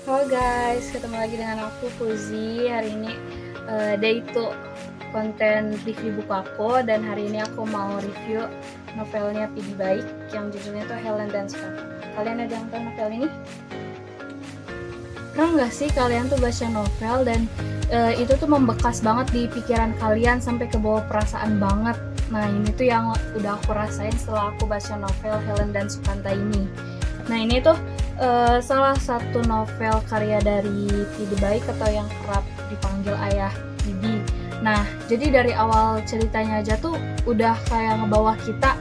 Halo guys, ketemu lagi dengan aku Fuzi. Hari ini day 2 konten review buku aku, dan hari ini aku mau review novelnya Pidi Baik yang judulnya tuh Helen dan Scott. Kalian ada yang tahu novel ini? Pernah nggak sih kalian tuh baca novel dan itu tuh membekas banget di pikiran kalian sampai ke bawah perasaan banget. Nah ini tuh yang udah aku rasain setelah aku baca novel Helen dan Sukanta ini. Nah ini tuh salah satu novel karya dari Pidi Baik atau yang kerap dipanggil Ayah Pidi. Nah jadi dari awal ceritanya aja tuh udah kayak ngebawa kita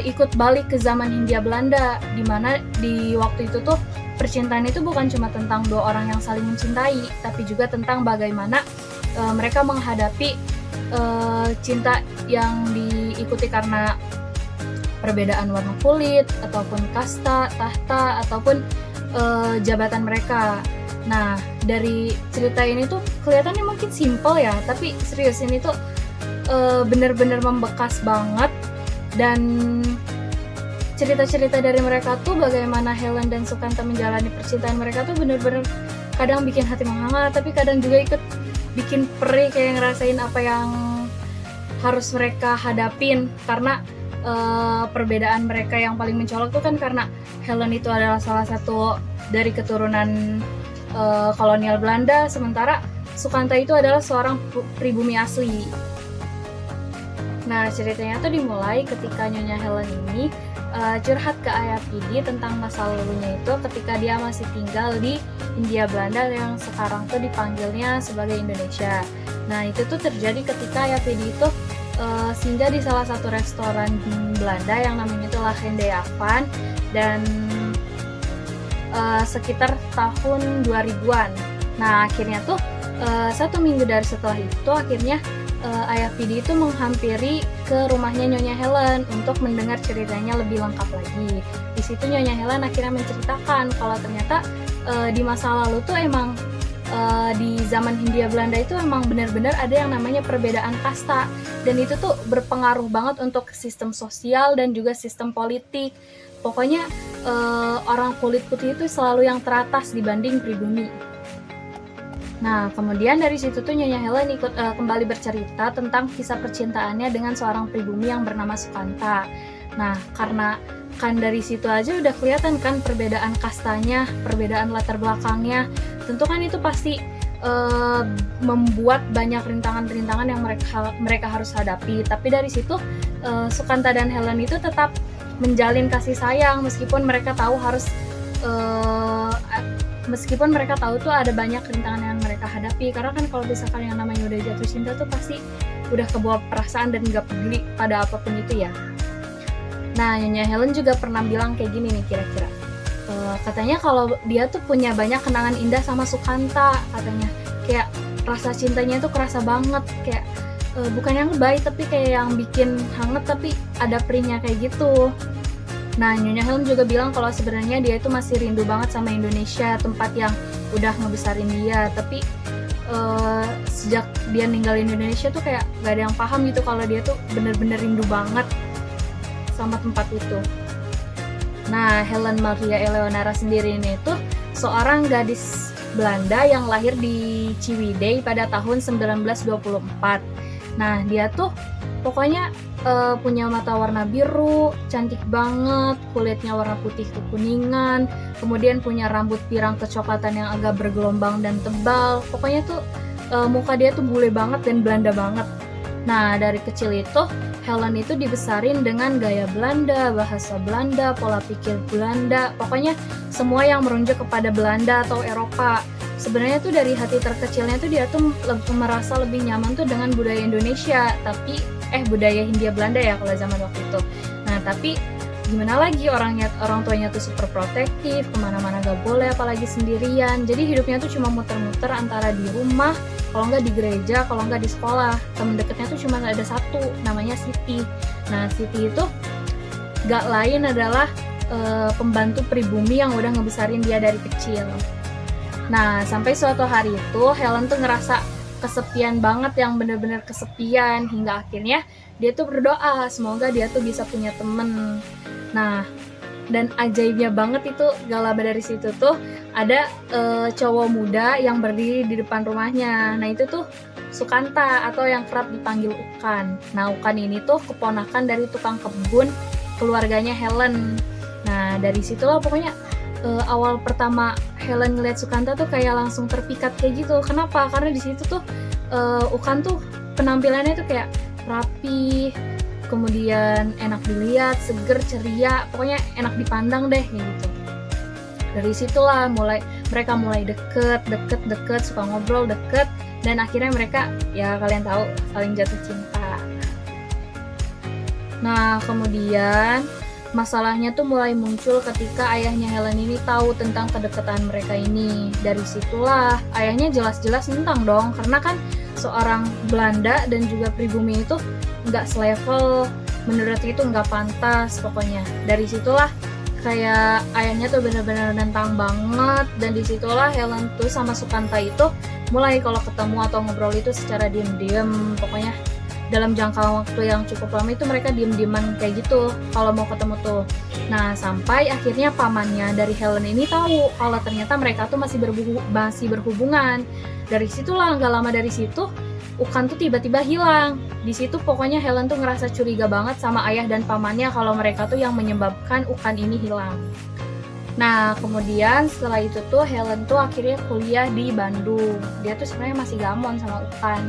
ikut balik ke zaman Hindia Belanda, dimana di waktu itu tuh percintaan itu bukan cuma tentang dua orang yang saling mencintai, tapi juga tentang bagaimana mereka menghadapi cinta yang diikuti karena perbedaan warna kulit, ataupun kasta, tahta, ataupun jabatan mereka. Nah, dari cerita ini tuh kelihatannya mungkin simple ya, tapi serius ini tuh bener-bener membekas banget. Dan cerita-cerita dari mereka tuh bagaimana Helen dan Sukanta menjalani percintaan mereka tuh bener-bener kadang bikin hati menghangat, tapi kadang juga ikut bikin perih kayak ngerasain apa yang harus mereka hadapin, karena perbedaan mereka yang paling mencolok tuh kan karena Helen itu adalah salah satu dari keturunan kolonial Belanda, sementara Sukanta itu adalah seorang pribumi asli. Nah ceritanya tuh dimulai ketika Nyonya Helen ini curhat ke Ayah Pidi tentang masa lalunya itu ketika dia masih tinggal di Hindia Belanda yang sekarang tuh dipanggilnya sebagai Indonesia. Nah itu tuh terjadi ketika Ayah Pidi itu singgah di salah satu restoran Belanda yang namanya itu La Avan, dan sekitar tahun 2000-an. Nah akhirnya tuh 1 minggu dari setelah itu akhirnya Ayah Pidi itu menghampiri ke rumahnya Nyonya Helen untuk mendengar ceritanya lebih lengkap lagi. Di situ Nyonya Helen akhirnya menceritakan kalau ternyata di masa lalu tuh emang di zaman Hindia Belanda itu emang benar-benar ada yang namanya perbedaan kasta, dan itu tuh berpengaruh banget untuk sistem sosial dan juga sistem politik. Pokoknya orang kulit putih itu selalu yang teratas dibanding pribumi. Nah, kemudian dari situ tuh Nyonya Helen ikut kembali bercerita tentang kisah percintaannya dengan seorang pribumi yang bernama Sukanta. Nah, karena kan dari situ aja udah kelihatan kan perbedaan kastanya, perbedaan latar belakangnya. Tentu kan itu pasti membuat banyak rintangan-rintangan yang mereka harus hadapi. Tapi dari situ Sukanta dan Helen itu tetap menjalin kasih sayang meskipun mereka tahu meskipun mereka tahu tuh ada banyak rintangan yang mereka hadapi, karena kan kalau misalkan yang namanya udah jatuh cinta tuh pasti udah kebawa perasaan dan gak peduli pada apapun itu ya. Nah Nyonya Helen juga pernah bilang kayak gini nih kira-kira, katanya kalau dia tuh punya banyak kenangan indah sama Sukanta, katanya kayak rasa cintanya tuh kerasa banget, kayak bukan yang lebay tapi kayak yang bikin hangat tapi ada perihnya kayak gitu. Nah, Nyonya Helen juga bilang kalau sebenarnya dia itu masih rindu banget sama Indonesia, tempat yang udah ngebesarin dia. Tapi sejak dia ninggalin Indonesia tuh kayak gak ada yang paham gitu kalau dia tuh bener-bener rindu banget sama tempat itu. Nah, Helen Maria Eleonora sendiri ini tuh seorang gadis Belanda yang lahir di Ciwidey pada tahun 1924. Nah, dia tuh pokoknya punya mata warna biru, cantik banget, kulitnya warna putih kekuningan, kemudian punya rambut pirang kecoklatan yang agak bergelombang dan tebal. Pokoknya tuh muka dia tuh bule banget dan Belanda banget. Nah dari kecil itu Helen itu dibesarin dengan gaya Belanda, bahasa Belanda, pola pikir Belanda, pokoknya semua yang merujuk kepada Belanda atau Eropa. Sebenarnya tuh dari hati terkecilnya tuh dia tuh merasa lebih nyaman tuh dengan budaya Indonesia, tapi budaya Hindia Belanda ya kalau zaman waktu itu. Nah tapi gimana lagi, orang tuanya tuh super protektif, kemana-mana gak boleh apalagi sendirian, jadi hidupnya tuh cuma muter-muter antara di rumah, kalau nggak di gereja, kalau nggak di sekolah. Temen deketnya tuh cuma ada satu, namanya Siti. Nah Siti itu gak lain adalah pembantu pribumi yang udah ngebesarin dia dari kecil. Nah sampai suatu hari itu Helen tuh ngerasa kesepian banget, yang bener-bener kesepian, hingga akhirnya dia tuh berdoa semoga dia tuh bisa punya temen. Nah Dan ajaibnya banget itu gak lama dari situ tuh ada cowok muda yang berdiri di depan rumahnya. Nah itu tuh Sukanta atau yang kerap dipanggil Ukan. Nah Ukan ini tuh keponakan dari tukang kebun keluarganya Helen. Nah dari situlah pokoknya awal pertama Helen ngeliat Sukanta tuh kayak langsung terpikat kayak gitu. Kenapa? Karena di situ tuh Ukan tuh penampilannya tuh kayak rapi, kemudian enak dilihat, seger, ceria, pokoknya enak dipandang deh gitu. Dari situlah mereka mulai deket, suka ngobrol deket, dan akhirnya mereka ya kalian tahu saling jatuh cinta. Nah kemudian masalahnya tuh mulai muncul ketika ayahnya Helen ini tahu tentang kedekatan mereka ini. Dari situlah ayahnya jelas-jelas nentang dong, karena kan seorang Belanda dan juga pribumi itu nggak selevel, menurut itu nggak pantas pokoknya. Dari situlah kayak ayahnya tuh benar-benar nentang banget, dan disitulah Helen tuh sama Sukanta itu mulai kalau ketemu atau ngobrol itu secara diem-diem, pokoknya dalam jangka waktu yang cukup lama itu mereka diem-dieman kayak gitu kalau mau ketemu tuh. Nah sampai akhirnya pamannya dari Helen ini tahu kalau ternyata mereka tuh masih berhubungan. Dari situlah nggak lama dari situ Ukan tuh tiba-tiba hilang. Di situ pokoknya Helen tuh ngerasa curiga banget sama ayah dan pamannya kalau mereka tuh yang menyebabkan Ukan ini hilang. Nah kemudian setelah itu tuh Helen tuh akhirnya kuliah di Bandung. Dia tuh sebenarnya masih gamon sama Ukan,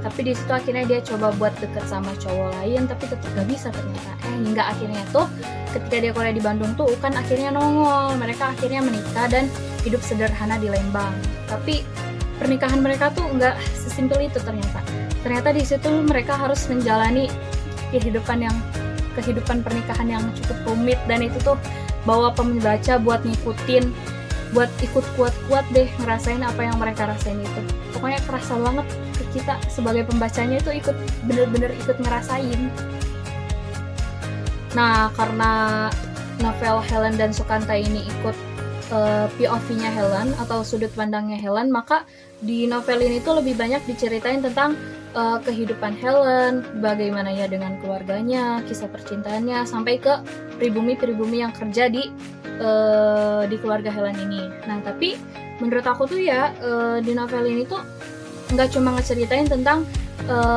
tapi di situ akhirnya dia coba buat deket sama cowok lain, tapi tetap gak bisa ternyata. Hingga akhirnya tuh ketika dia kuliah di Bandung tuh Ukan akhirnya nongol. Mereka akhirnya menikah dan hidup sederhana di Lembang. Tapi pernikahan mereka tuh nggak sesimpel itu ternyata. Ternyata di situ mereka harus menjalani kehidupan pernikahan yang cukup rumit, dan itu tuh bawa pembaca buat ngikutin, buat ikut kuat-kuat deh ngerasain apa yang mereka rasain itu. Pokoknya kerasa banget ke kita sebagai pembacanya itu bener-bener ikut ngerasain. Nah karena novel Helen dan Sukanta ini ikut POV-nya Helen atau sudut pandangnya Helen, maka di novel ini tuh lebih banyak diceritain tentang kehidupan Helen, bagaimana ya dengan keluarganya, kisah percintaannya, sampai ke pribumi-pribumi yang kerja di keluarga Helen ini. Nah tapi menurut aku tuh ya di novel ini tuh nggak cuma ngeceritain tentang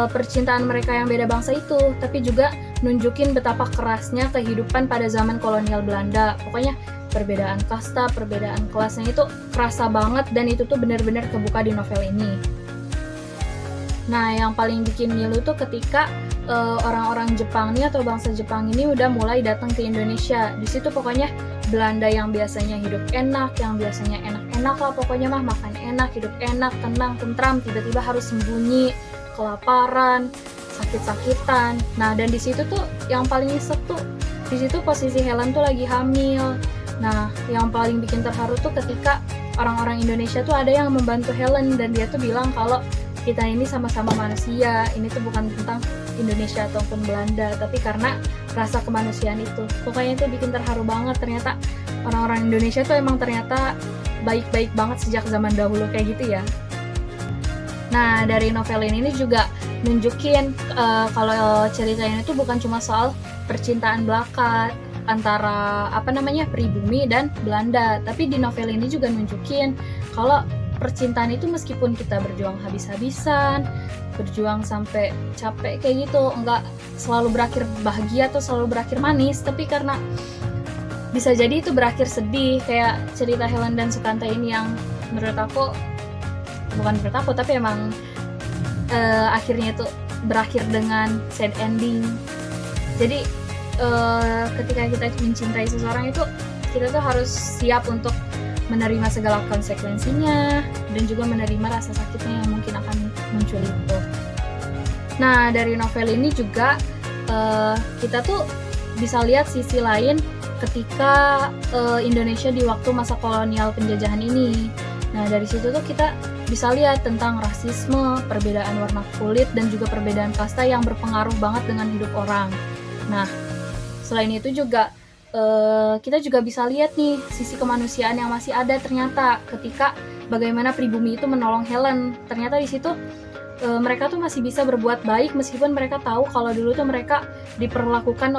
percintaan mereka yang beda bangsa itu, tapi juga nunjukin betapa kerasnya kehidupan pada zaman kolonial Belanda. Pokoknya perbedaan kasta, perbedaan kelasnya itu kerasa banget, dan itu tuh benar-benar kebuka di novel ini. Nah yang paling bikin ngilu tuh ketika orang-orang Jepang nih atau bangsa Jepang ini udah mulai datang ke Indonesia. Di situ pokoknya Belanda yang biasanya hidup enak, yang biasanya enak-enak lah pokoknya mah, makan enak, hidup enak, tenang, tentram, tiba-tiba harus sembunyi, kelaparan, sakit-sakitan. Nah dan di situ tuh yang paling nyesek tuh di situ posisi Helen tuh lagi hamil. Nah yang paling bikin terharu tuh ketika orang-orang Indonesia tuh ada yang membantu Helen, dan dia tuh bilang kalau kita ini sama-sama manusia, ini tuh bukan tentang Indonesia ataupun Belanda, tapi karena rasa kemanusiaan itu. Pokoknya itu bikin terharu banget, ternyata orang-orang Indonesia tuh emang ternyata baik-baik banget sejak zaman dahulu kayak gitu ya. Nah dari novel ini juga nunjukin kalau ceritanya itu bukan cuma soal percintaan belaka antara pribumi dan Belanda, tapi di novel ini juga nunjukin kalau percintaan itu meskipun kita berjuang habis-habisan, berjuang sampai capek kayak gitu, nggak selalu berakhir bahagia atau selalu berakhir manis, tapi karena bisa jadi itu berakhir sedih, kayak cerita Helen dan Sukanta ini yang tapi emang akhirnya itu berakhir dengan sad ending. Jadi ketika kita mencintai seseorang itu kita tuh harus siap untuk menerima segala konsekuensinya dan juga menerima rasa sakitnya yang mungkin akan muncul itu. Nah dari novel ini juga kita tuh bisa lihat sisi lain ketika Indonesia di waktu masa kolonial penjajahan ini. Nah dari situ tuh kita bisa lihat tentang rasisme, perbedaan warna kulit, dan juga perbedaan kasta yang berpengaruh banget dengan hidup orang. Nah selain itu juga kita juga bisa lihat nih sisi kemanusiaan yang masih ada ternyata ketika bagaimana pribumi itu menolong Helen. Ternyata di situ mereka tuh masih bisa berbuat baik meskipun mereka tahu kalau dulu tuh mereka diperlakukan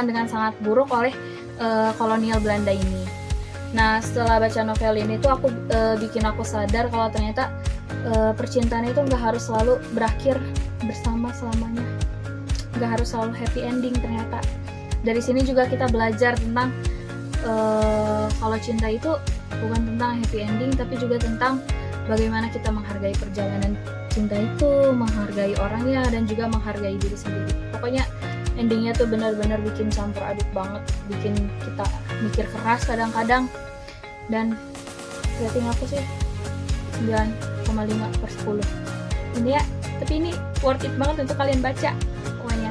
dengan sangat buruk oleh kolonial Belanda ini. Nah, setelah baca novel ini tuh bikin aku sadar kalau ternyata percintaan itu nggak harus selalu berakhir bersama selamanya, nggak harus selalu happy ending. Ternyata dari sini juga kita belajar tentang kalau cinta itu bukan tentang happy ending, tapi juga tentang bagaimana kita menghargai perjalanan cinta itu, menghargai orangnya, dan juga menghargai diri sendiri. Pokoknya endingnya tuh benar-benar bikin campur aduk banget, bikin kita mikir keras kadang-kadang. Dan rating aku sih 9,5/10 ini ya, tapi ini worth it banget untuk kalian baca. Pokoknya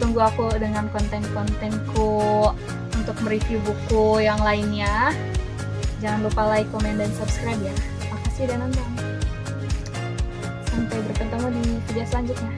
tunggu aku dengan konten-kontenku untuk mereview buku yang lainnya. Jangan lupa like, komen, dan subscribe ya. Makasih udah nonton. Sampai bertemu di video selanjutnya.